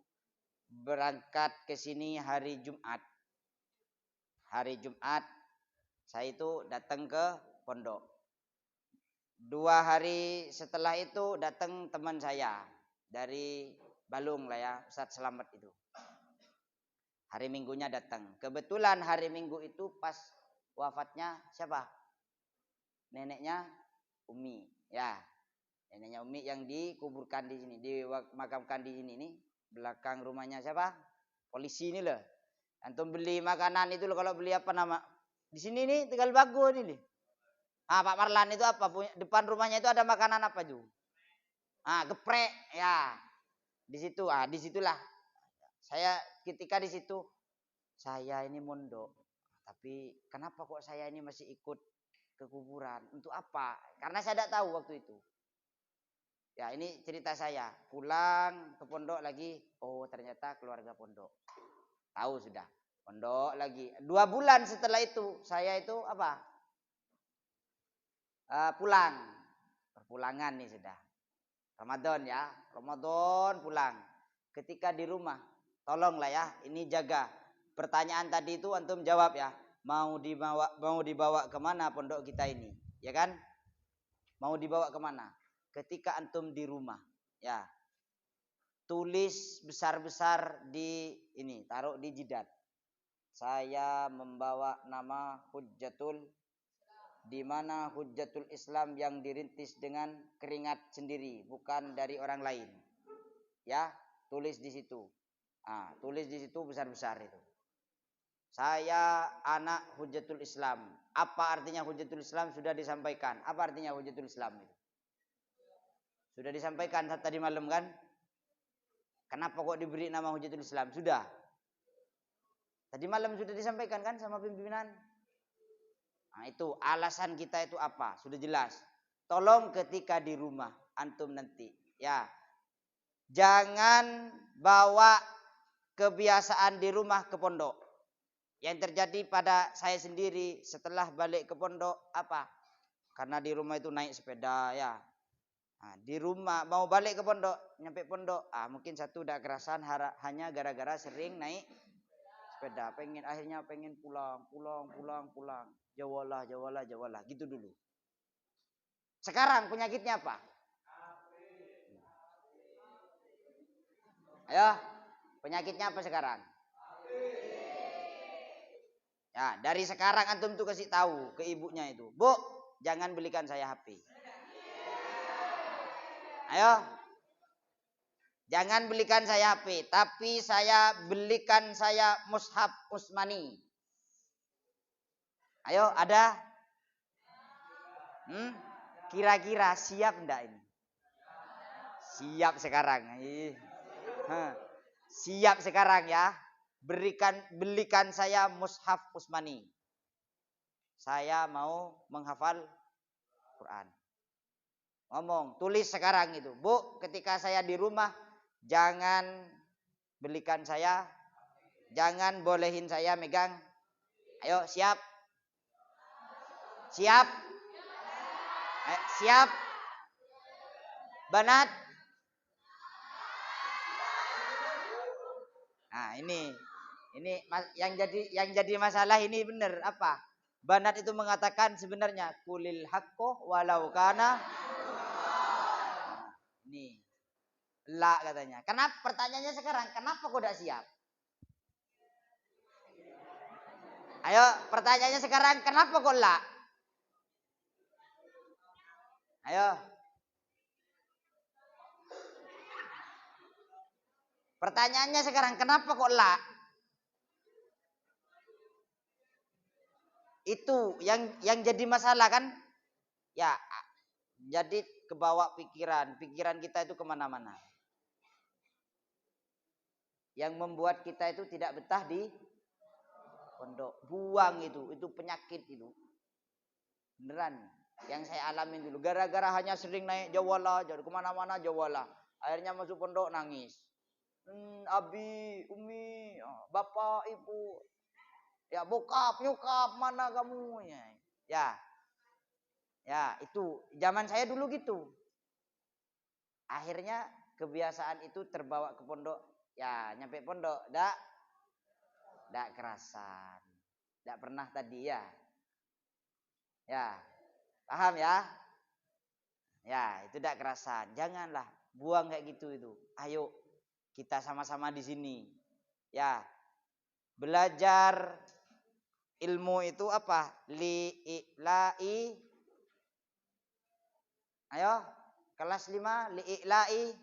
berangkat ke sini hari Jumat. Hari Jumat saya itu datang ke pondok. 2 hari setelah itu datang teman saya dari Balung lah ya, Ustadz Selamat itu. Hari Minggunya datang. Kebetulan hari Minggu itu pas wafatnya siapa? Neneknya Umi, ya. Neneknya Umi yang dikuburkan di sini, dimakamkan di sini nih. Belakang rumahnya siapa? Polisi ini loh. Antum beli makanan itu loh, kalau beli apa nama? Di sini nih tinggal bagus ini. Pak Marlan itu apa? Depan rumahnya itu ada makanan apa juga? Geprek, ya. Di situ, disitulah. Saya ketika di situ, saya ini mondok. Tapi kenapa kok saya ini masih ikut ke kuburan? Untuk apa? Karena saya tidak tahu waktu itu. Ya, ini cerita saya. Pulang ke pondok lagi, oh ternyata keluarga pondok. Tahu sudah. Pondok lagi. 2 bulan setelah itu, saya itu apa? Pulang. Perpulangan nih sudah. Ramadan ya. Ramadan pulang. Ketika di rumah, tolonglah ya, ini jaga. Pertanyaan tadi itu antum jawab ya. Mau dibawa kemana pondok kita ini? Ya kan? Mau dibawa kemana? Ketika antum di rumah, ya. Tulis besar-besar di ini, taruh di jidat. Saya membawa nama Hujjatul, di mana Hujjatul Islam yang dirintis dengan keringat sendiri, bukan dari orang lain. Ya, tulis di situ. Tulis di situ besar-besar itu. Saya anak Hujjatul Islam. Apa artinya Hujjatul Islam? Sudah disampaikan. Apa artinya Hujjatul Islam itu? Sudah disampaikan tadi malam kan? Kenapa kok diberi nama Hujjatul Islam? Sudah. Tadi malam sudah disampaikan kan sama pimpinan? Itu alasan kita itu apa? Sudah jelas. Tolong ketika di rumah antum nanti, ya. Jangan bawa kebiasaan di rumah ke pondok. Yang terjadi pada saya sendiri setelah balik ke pondok apa? Karena di rumah itu naik sepeda ya. Di rumah mau balik ke pondok, nyampe pondok, mungkin satu udah kerasan hanya gara-gara sering naik sepeda, akhirnya pengen pulang. Jawalah gitu dulu. Sekarang penyakitnya apa? Ayo, penyakitnya apa sekarang? Ya, dari sekarang antum tuh kasih tahu ke ibunya itu, Bu, jangan belikan saya HP. Ayo, jangan belikan saya HP, tapi belikan saya mushaf Utsmani. Ayo, ada? Kira-kira siap enggak ini? Siap sekarang. Siap sekarang ya. Belikan saya mushaf Utsmani. Saya mau menghafal Quran. ngomong, tulis sekarang itu. Bu, ketika saya di rumah jangan belikan saya, jangan bolehin saya megang. Ayo, siap? Siap? Siap? Banat? Nah, ini yang jadi masalah ini benar apa? Banat itu mengatakan sebenarnya kulil haqqo walau kana. Ini la katanya. Kenapa pertanyaannya sekarang? Kenapa kau tidak siap? Ayo, pertanyaannya sekarang kenapa kau la? Ayo. Pertanyaannya sekarang kenapa kok la? Itu yang jadi masalah kan? Ya, jadi kebawa pikiran kita itu kemana-mana. Yang membuat kita itu tidak betah di pondok. Buang itu penyakit itu. Beneran. Yang saya alamin dulu. Gara-gara hanya sering naik jawala, jadi kemana-mana jawala. Akhirnya masuk pondok nangis. Abi, umi, bapak, ibu, ya bokap, nyokap, mana kamu? Ya itu zaman saya dulu gitu. Akhirnya kebiasaan itu terbawa ke pondok. Ya nyampe pondok, dak kerasan, dak pernah tadi ya. Ya, paham ya? Ya itu dak kerasan. Janganlah buang kayak gitu itu. Ayo kita sama-sama di sini. Ya belajar ilmu itu apa? Li'ila'i. Ayo, kelas 5 li'ila'i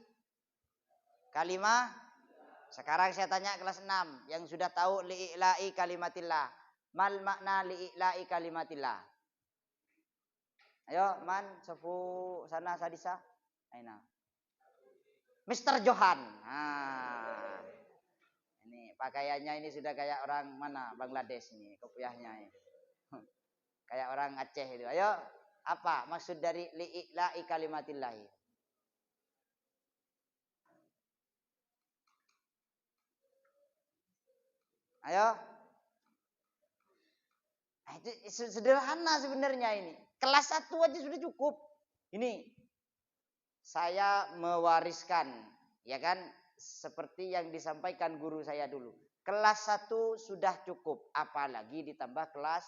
kalimah. Sekarang saya tanya kelas 6 yang sudah tahu li'ila'i kalimatillah. Mal makna li'ila'i kalimatillah? Ayo, man, safu sana sadisa. Aina. Mr. Johan. Nah, ini pakaiannya ini sudah kayak orang mana? Bangladesh ini, kopiahnya ini. Kayak orang Aceh itu. Ayo, apa maksud dari li'ila'i kalimatillah? Ayo. Nah, itu sederhana sebenarnya ini. Kelas 1 aja sudah cukup. Ini saya mewariskan, ya kan, seperti yang disampaikan guru saya dulu. Kelas 1 sudah cukup, apalagi ditambah kelas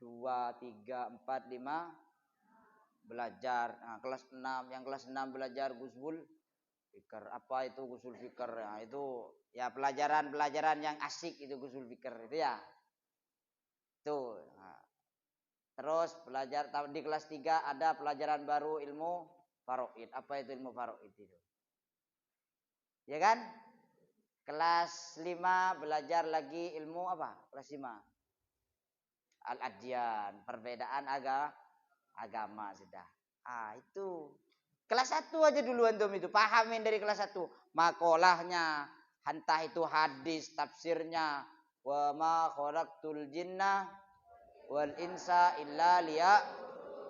2, 3, 4, 5 belajar. Nah, kelas 6, yang kelas 6 belajar Gusbul Fikr. Apa itu Gusul Fikr? Nah, itu ya pelajaran-pelajaran yang asik itu Gusul Fikr itu ya. Tuh. Nah. Terus belajar di kelas 3 ada pelajaran baru ilmu faraid. Apa itu ilmu faraid itu? Ya kan? Kelas 5 belajar lagi ilmu apa? Kelas 5. Al-adyan, perbedaan agama sudah. Itu. Kelas 1 aja dulu antum itu, pahamin dari kelas 1. Makolahnya, entah itu hadis, tafsirnya, wa ma khalaqtul jinna wal insa illa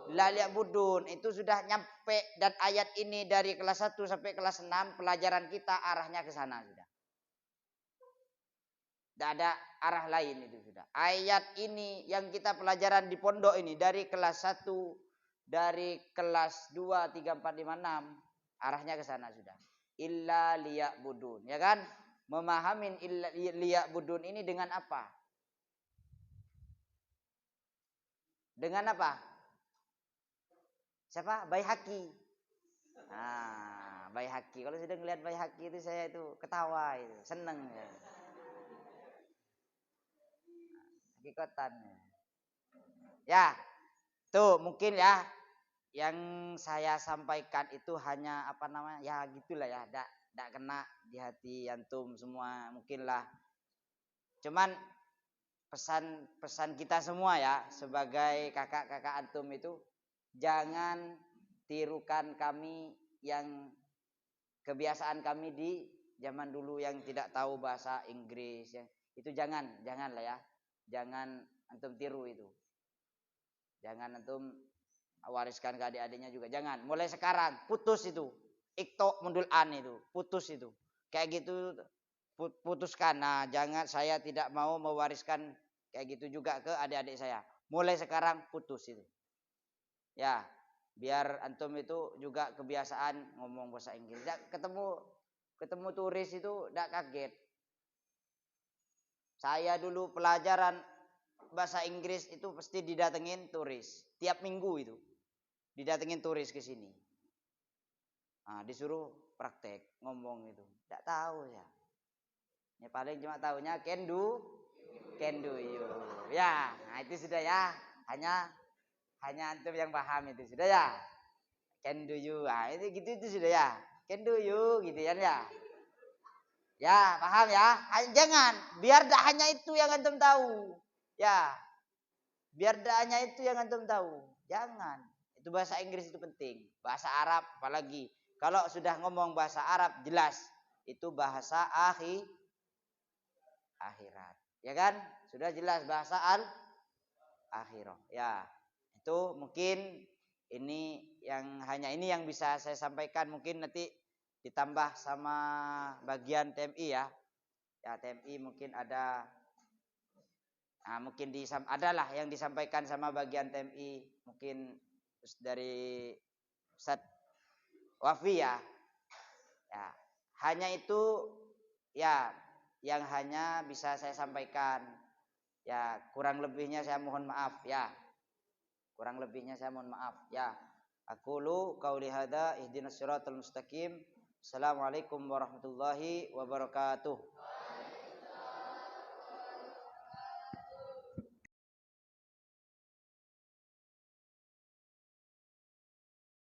liya'budun. Itu sudah nyampe, dan ayat ini dari kelas 1 sampai kelas 6 pelajaran kita arahnya ke sana sudah. Tidak ada arah lain itu sudah. Ayat ini yang kita pelajaran di pondok ini dari kelas 1, dari kelas 2, 3, 4, 5, 6 arahnya ke sana sudah. Illa liya'budun, ya kan? Memahamin illa liya'budun ini dengan apa? Dengan apa? Siapa? Baihaqi. Nah, Baihaqi. Kalau sudah ngelihat Baihaqi itu saya itu ketawa itu, seneng ya. Hakikatannya. Ya, tuh mungkin ya yang saya sampaikan itu hanya apa namanya? Ya gitulah ya, enggak kena di hati antum semua mungkinlah. Cuman pesan kita semua ya sebagai kakak-kakak antum itu jangan tirukan kami yang kebiasaan kami di zaman dulu yang tidak tahu bahasa Inggris ya. Itu janganlah ya. Jangan antum tiru itu. Jangan antum wariskan ke adik-adiknya juga. Jangan. Mulai sekarang putus itu. Ikto mundul an itu, putus itu. Kayak gitu putuskan. Nah, jangan, saya tidak mau mewariskan kayak gitu juga ke adik-adik saya. Mulai sekarang putus itu. Ya, biar antum itu juga kebiasaan ngomong bahasa Inggris. Ketemu turis itu tidak kaget. Saya dulu pelajaran bahasa Inggris itu pasti didatengin turis. Tiap minggu itu didatengin turis ke sini. Nah, disuruh praktek ngomong itu. Tidak tahu ya. Ya paling cuma tahunya can do you. Ya, nah itu sudah ya. Hanya antum yang paham itu sudah ya. Can do you. Nah, itu sudah ya. Can do you gitu kan ya. Ya, paham ya? Jangan, biar dah hanya itu yang antum tahu. Ya. Biar dah hanya itu yang antum tahu. Jangan. Itu bahasa Inggris itu penting. Bahasa Arab apalagi. Kalau sudah ngomong bahasa Arab jelas itu bahasa akhirat. Ya kan? Sudah jelas bahasa akhirah. Ya. Itu mungkin hanya ini yang bisa saya sampaikan, mungkin nanti ditambah sama bagian TMI ya. Ya, TMI mungkin ada mungkin adalah yang disampaikan sama bagian TMI, mungkin dari Ustadz Wafi ya. Ya, hanya itu ya yang hanya bisa saya sampaikan. Ya, kurang lebihnya saya mohon maaf ya. Kurang lebihnya saya mohon maaf ya. Aqulu qauli hadza ihdinas siratal mustaqim. Assalamualaikum warahmatullahi wabarakatuh.